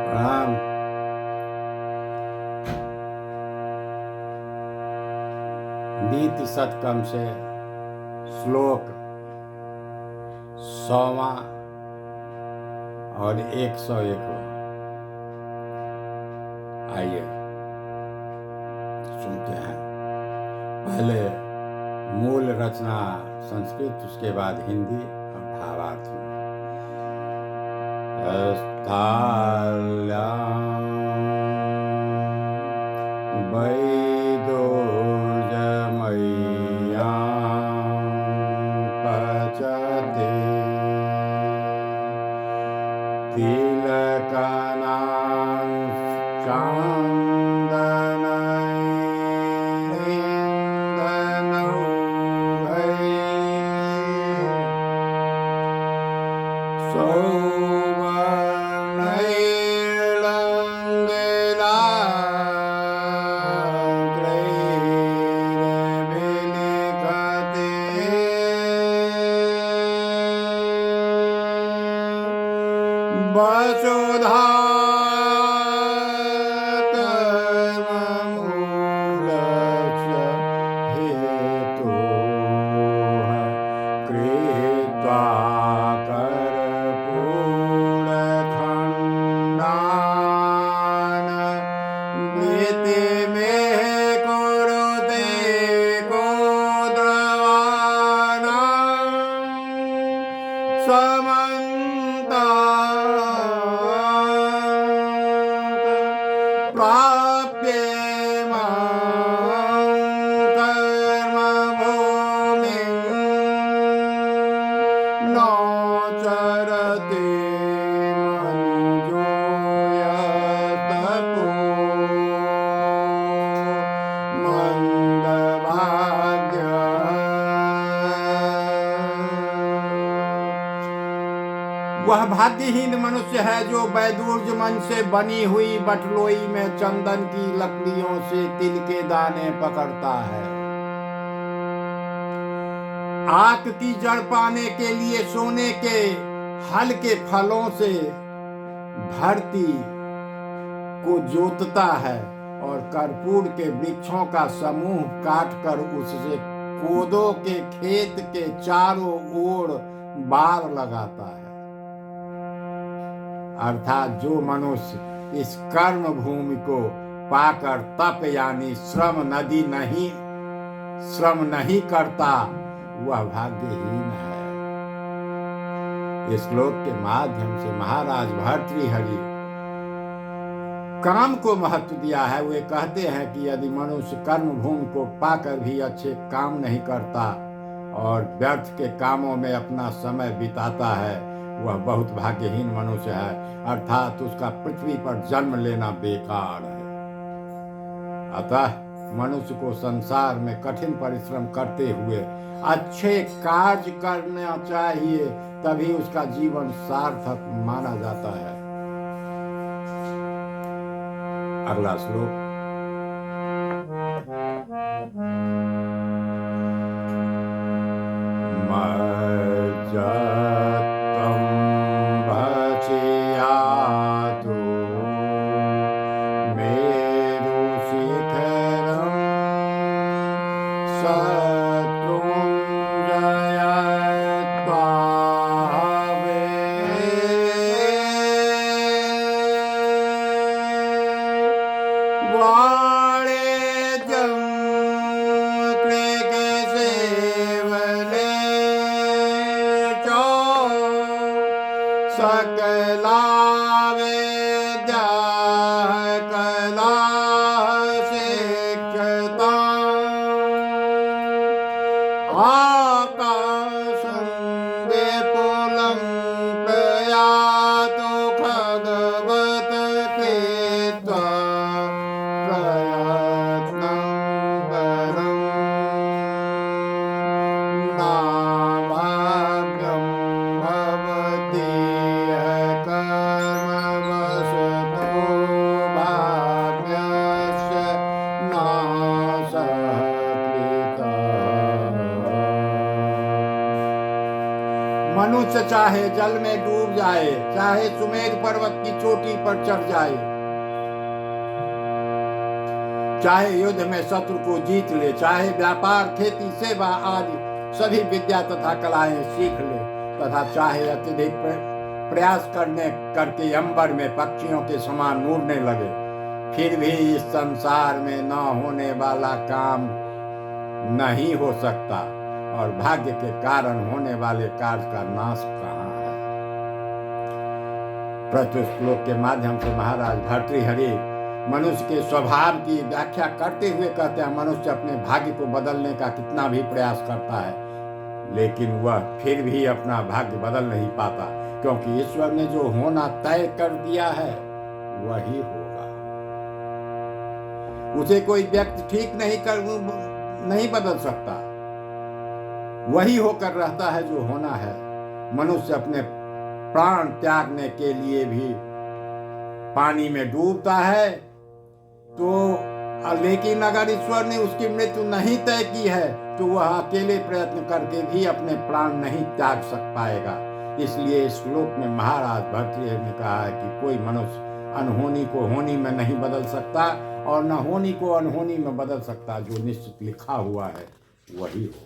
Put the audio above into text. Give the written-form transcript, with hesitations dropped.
प्रणाम। नीति सतकम से श्लोक 100वां और 101वां। आइए सुनते हैं। पहले मूल रचना संस्कृत, उसके बाद हिंदी और भावार्थ में। पचते तिलकनां चान्दनैर्नौघैः वसुधा कर्ममूलस्य हेतोः कृत्वा कर्पूरखण्डान् नीतिमेव कुरुते गोद्रवाणां प्राप्येमां कर्मभूमिं न चरति मनुजो यस्तपो मंदभाग्यः। वह भाग्यहीन मनुष्य है जो वैदूर्य मन से बनी हुई बटलोई में चंदन की लकड़ियों से तिल के दाने पकड़ता है। आक की जड़ पाने के लिए सोने के हल्के फलों से धरती को जोतता है और कर्पूर के वृक्षों का समूह काटकर उससे कोदो के खेत के चारों ओर बार लगाता है। अर्थात जो मनुष्य इस कर्म भूमि को पाकर तप यानी श्रम नहीं करता, वह भाग्यहीन है। इस श्लोक के माध्यम से महाराज भर्तृहरि काम को महत्व दिया है। वे कहते हैं कि यदि मनुष्य कर्म भूमि को पाकर भी अच्छे काम नहीं करता और व्यर्थ के कामों में अपना समय बिताता है, वह बहुत भाग्यहीन मनुष्य है। अर्थात उसका पृथ्वी पर जन्म लेना बेकार है। अतः मनुष्य को संसार में कठिन परिश्रम करते हुए अच्छे कार्य करना चाहिए, तभी उसका जीवन सार्थक माना जाता है। अगला श्लोक। सकला विद्या कला शिक्षता आकाशं विपुलं प्रयातु खगवत् कृत्वा प्रयत्नं परं नाभाग्यं भवति कर्मवशतः। चाहे जल में डूब जाए, चाहे सुमेर पर्वत की चोटी पर चढ़ जाए, चाहे युद्ध में शत्रु को जीत ले, चाहे व्यापार, खेती, सेवा आदि सभी विद्या तथा कलाएं सीख ले, तथा चाहे अत्यधिक प्रयास करके अंबर में पक्षियों के समान उड़ने लगे, फिर भी इस संसार में न होने वाला काम नहीं हो सकता, और भाग्य के कारण होने वाले कार्य का नाश कहाँ है। प्रस्तुत श्लोक के माध्यम से महाराज भर्तृहरि मनुष्य के स्वभाव की व्याख्या करते हुए कहते हैं, मनुष्य अपने भाग्य को बदलने का कितना भी प्रयास करता है, लेकिन वह फिर भी अपना भाग्य बदल नहीं पाता, क्योंकि ईश्वर ने जो होना तय कर दिया है वही होगा। उसे कोई व्यक्ति ठीक नहीं बदल सकता, वही होकर रहता है जो होना है। मनुष्य अपने प्राण त्यागने के लिए भी पानी में डूबता है, तो लेकिन अगर ईश्वर ने उसकी मृत्यु नहीं तय की है तो वह अकेले प्रयत्न करके भी अपने प्राण नहीं त्याग पाएगा। इसलिए इस श्लोक में महाराज भर्तृहरि ने कहा है कि कोई मनुष्य अनहोनी को होनी में नहीं बदल सकता, और न होनी को अनहोनी में बदल सकता। जो निश्चित लिखा हुआ है वही होगा।